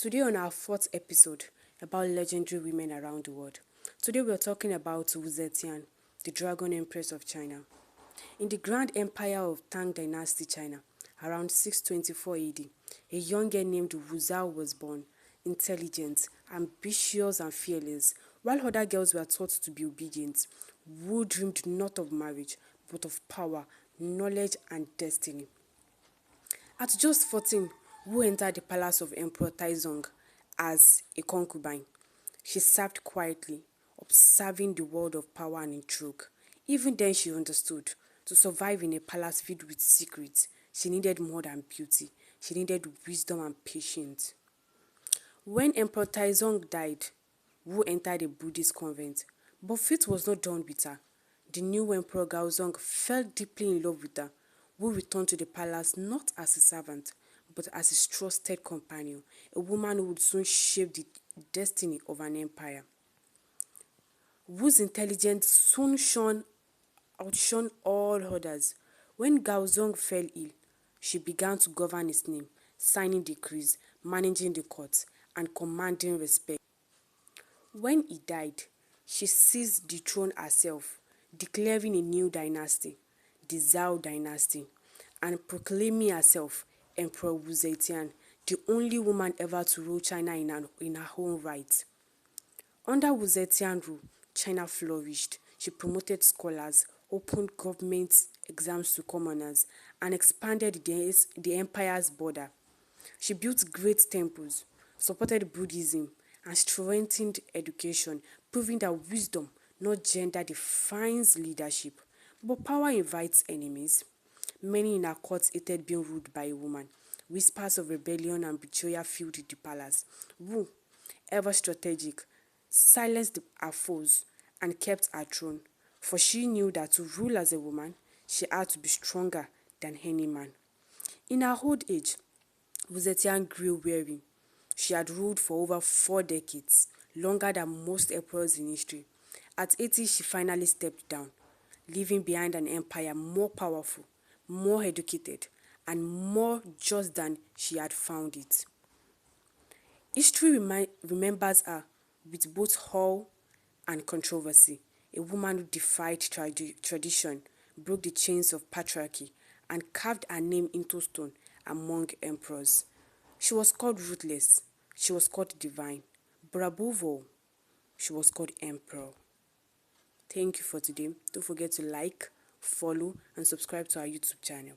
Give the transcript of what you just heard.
Today on our fourth episode about legendary women around the world. Today we are talking about Zetian, the dragon empress of China. In the grand empire of Tang Dynasty China, around 624 AD, a young girl named Wu Zhao was born, intelligent, ambitious and fearless. While other girls were taught to be obedient, Wu dreamed not of marriage, but of power, knowledge and destiny. At just 14, Wu entered the palace of Emperor Taizong as a concubine. She served quietly, observing the world of power and intrigue. Even then she understood, to survive in a palace filled with secrets, she needed more than beauty. She needed wisdom and patience. When Emperor Taizong died, Wu entered a Buddhist convent, but fate was not done with her. The new Emperor Gaozong fell deeply in love with her. Wu returned to the palace not as a servant, but as his trusted companion, a woman who would soon shape the destiny of an empire. Wu's intelligence soon outshone all others. When Gaozong fell ill, she began to govern his name, signing decrees, managing the courts, and commanding respect. When he died, she seized the throne herself, declaring a new dynasty, the Zhao dynasty, and proclaiming herself Emperor Wu Zetian, the only woman ever to rule China in her own right. Under Wu Zetian rule, China flourished. She promoted scholars, opened government exams to commoners, and expanded the empire's border. She built great temples, supported Buddhism, and strengthened education, proving that wisdom, not gender, defines leadership. But power invites enemies. Many in her court hated being ruled by a woman. Whispers of rebellion and betrayal filled the palace. Wu, ever strategic, silenced her foes and kept her throne, for she knew that to rule as a woman, she had to be stronger than any man. In her old age, Wu Zetian grew weary. She had ruled for over 4 decades, longer than most emperors in history. At 80, she finally stepped down, leaving behind an empire more powerful, more educated, and more just than she had found it. History remembers her with both awe and controversy, a woman who defied tradition, broke the chains of patriarchy, and carved her name into stone among emperors. She was called ruthless, she was called divine, but above all, she was called emperor. Thank you for today. Don't forget to like, follow, and subscribe to our YouTube channel.